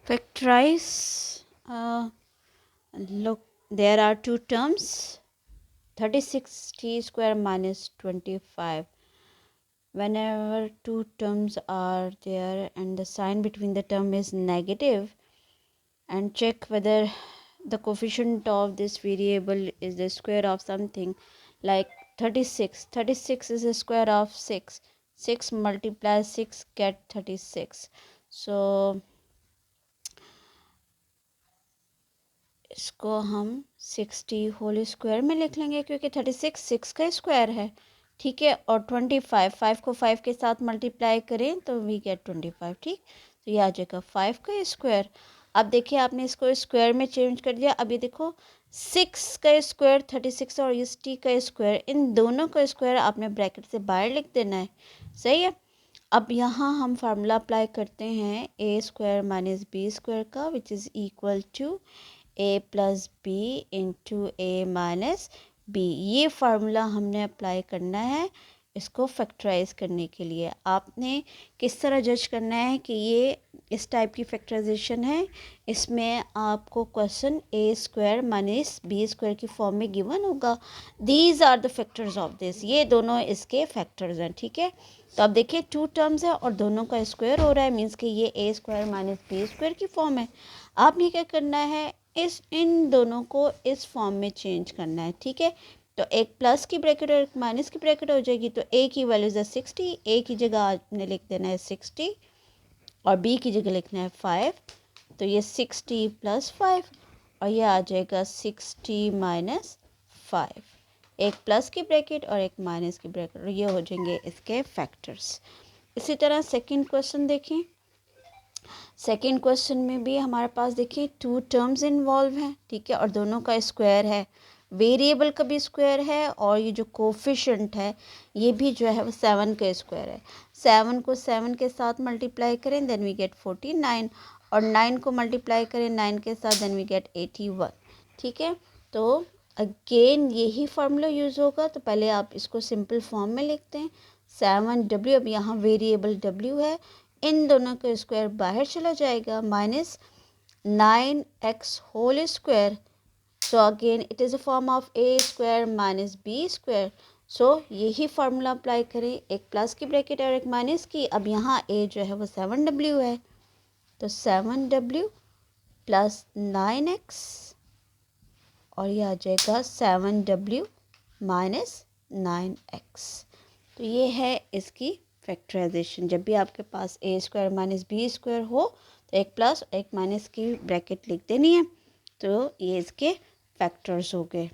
Factorize, look, there are two terms, 36t square minus 25. Whenever two terms are there and the sign between the term is negative, and check whether the coefficient of this variable is the square of something, like 36. 36 is the square of 6. 6 multiplies 6 get 36. So इसको हम 60 whole square में लिख लेंगे, क्योंकि 36 6 का square है, ठीक है। और 25, 5 को 5 के साथ मल्टीप्लाई करें तो वी गेट 25, ठीक। तो ये आ जाएगा 5 का स्क्वायर। अब देखिए आपने इसको स्क्वायर में चेंज कर दिया। अब ये देखो 6 का स्क्वायर 36 और इस टी का स्क्वायर, इन दोनों का स्क्वायर आपने ब्रैकेट से बाहर लिख देना है, सही है। अब यहाँ हम फार्मूला अप्लाई करते हैं a square minus b square का, which is equal to a plus b into a minus b. ये फार्मूला हमने अप्लाई करना है इसको फैक्टराइज करने के लिए। आपने किस तरह जज करना है कि ये इस टाइप की फैक्टराइजेशन है, इसमें आपको question a square minus b square की फॉर्म में गिवन होगा। These are the factors of this, ये दोनों इसके फैक्टर्स हैं, ठीक है। तो अब देखिए टू टर्म्स है और दोनों का स्क्वायर हो रहा है, मीन्स कि ये ए स्क्वायर माइनस बी स्क्वायर की फॉर्म है। आपने क्या करना है, इन दोनों को इस फॉर्म में चेंज करना है, ठीक है। तो एक प्लस की ब्रैकेट और एक माइनस की ब्रैकेट हो जाएगी। तो ए की वैल्यू है 60, ए की जगह आपने लिख देना है 60 और बी की जगह लिखना है 5। तो ये 60 प्लस 5 और ये आ जाएगा 60 माइनस 5। एक प्लस की ब्रैकेट और एक माइनस की ब्रैकेट, और ये हो जाएंगे इसके फैक्टर्स। इसी तरह सेकंड क्वेश्चन देखें। सेकंड क्वेश्चन में भी हमारे पास देखिए टू टर्म्स इन्वॉल्व हैं, ठीक है, और दोनों का स्क्वायर है। वेरिएबल का भी स्क्वायर है और ये जो कोफिशेंट है ये भी जो है वो 7 का स्क्वायर है। 7 को 7 के साथ मल्टीप्लाई करें देन वी गेट 49, और 9 को मल्टीप्लाई करें 9 के साथ देन वी गेट 81, ठीक है। तो अगेन यही फार्मूला यूज़ होगा। तो पहले आप इसको सिंपल फॉर्म में लिखते हैं 7w। अब यहाँ वेरिएबल w है, इन दोनों का स्क्वायर बाहर चला जाएगा, minus 9x whole square. So again it is a form of a square minus b square. So यही फार्मूला अप्लाई करें, एक प्लस की ब्रैकेट और एक माइनस की। अब यहाँ ए जो है वो 7w है, तो 7w प्लस 9x और यह आ जाएगा 7w माइनस 9x। तो ये है इसकी फैक्टराइजेशन। जब भी आपके पास ए स्क्वायर माइनस बी स्क्वायर हो तो एक प्लस एक माइनस की ब्रैकेट लिख देनी है। तो ये इसके फैक्टर्स हो गए।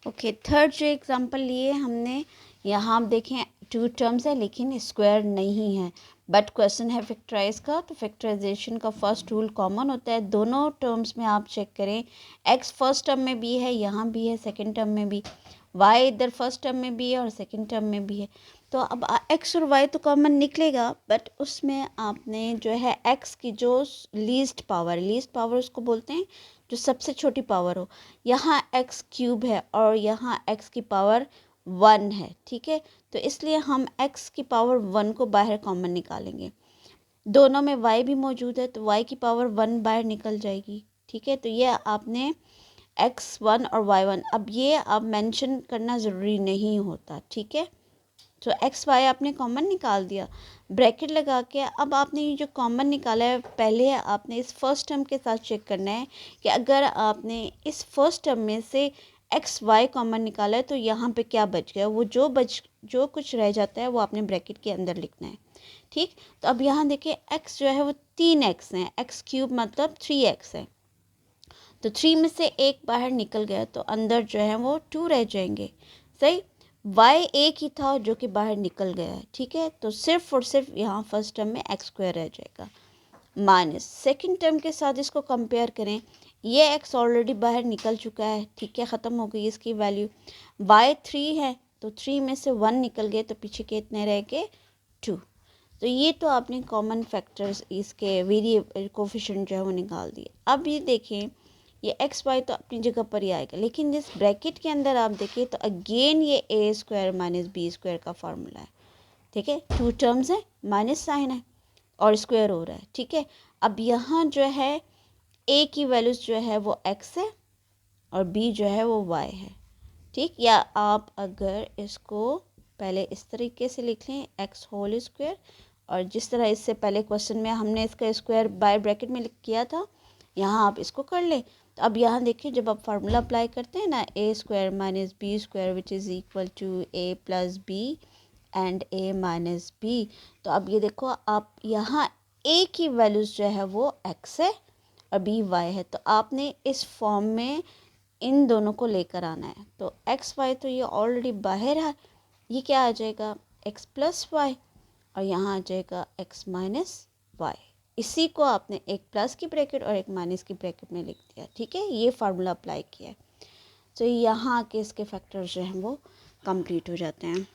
ओके, थर्ड जो एग्जांपल लिए हमने, यहाँ आप देखें टू टर्म्स है लेकिन स्क्वायर नहीं है, बट क्वेश्चन है फैक्टराइज का। तो फैक्टराइजेशन का फर्स्ट रूल कॉमन होता है। दोनों टर्म्स में आप चेक करें, एक्स फर्स्ट टर्म में भी है, यहाँ भी है, सेकेंड टर्म में भी, वाई इधर फर्स्ट टर्म में भी है और सेकेंड टर्म में भी है। तो अब एक्स और वाई तो कॉमन निकलेगा, बट उसमें आपने जो है एक्स की जो लीस्ट पावर उसको बोलते हैं जो सबसे छोटी पावर हो। यहाँ एक्स क्यूब है और यहाँ एक्स की पावर 1 है, ठीक है। तो इसलिए हम एक्स की पावर 1 को बाहर कॉमन निकालेंगे। दोनों में वाई भी मौजूद है तो वाई की पावर 1 बाहर निकल जाएगी, ठीक है। तो ये आपने x1 और y1, अब ये आप मेंशन करना ज़रूरी नहीं होता, ठीक है। तो एक्स वाई आपने कॉमन निकाल दिया ब्रैकेट लगा के। अब आपने ये जो कॉमन निकाला है, पहले आपने इस फर्स्ट टर्म के साथ चेक करना है कि अगर आपने इस फर्स्ट टर्म में से एक्स वाई कॉमन निकाला है तो यहाँ पे क्या बच गया, वो जो कुछ रह जाता है वो आपने ब्रैकेट के अंदर लिखना है, ठीक। तो अब यहाँ देखिए एक्स जो है वो 3x है, एक्स क्यूब मतलब 3x है। तो 3 में से एक बाहर निकल गया तो अंदर जो है वो 2 रह जाएंगे, सही। y एक ही था जो कि बाहर निकल गया है, ठीक है। तो सिर्फ और सिर्फ यहाँ फर्स्ट टर्म में x स्क्वायर रह जाएगा, माइनस सेकेंड टर्म के साथ इसको कंपेयर करें, ये x ऑलरेडी बाहर निकल चुका है, ठीक है, ख़त्म हो गई इसकी वैल्यू। y 3 है तो 3 में से 1 निकल गए तो पीछे के इतने रह गए 2। तो ये तो आपने कॉमन फैक्टर्स इसके वेरिएबल कोफिशिएंट जो है वो निकाल दिए। अब ये देखें ये एक्स वाई तो अपनी जगह पर ही आएगा, लेकिन जिस ब्रैकेट के अंदर आप देखिए तो अगेन ये ए स्क्वायर माइनस बी स्क्वायर का फार्मूला है, ठीक है। टू टर्म्स है, माइनस साइन है। और स्क्वायर हो रहा है, ठीक है। अब यहाँ जो है ए की वैल्यूज़ जो है वो एक्स है और बी जो है वो वाई है, ठीक। या आप अगर इसको पहले इस तरीके से लिख लें एक्स होल स्क्वायर, और जिस तरह इससे पहले क्वेश्चन में हमने इसका स्क्वायर बाय ब्रैकेट में किया था, यहाँ आप इसको कर लें। तो अब यहाँ देखिए, जब आप फार्मूला अप्लाई करते हैं ना, a square minus b square which is equal to a plus b and a minus b, तो अब ये देखो आप यहाँ ए की वैल्यूज़ जो है वो एक्स है और बी वाई है, तो आपने इस फॉर्म में इन दोनों को लेकर आना है। तो एक्स वाई तो ये ऑलरेडी बाहर है, ये क्या आ जाएगा एक्स प्लस वाई, और यहाँ आ जाएगा एक्स माइनस वाई। इसी को आपने एक प्लस की ब्रैकेट और एक माइनस की ब्रैकेट में लिख दिया, ठीक है। ये फार्मूला अप्लाई किया है, तो यहाँ के इसके फैक्टर्स जो हैं वो कंप्लीट हो जाते हैं।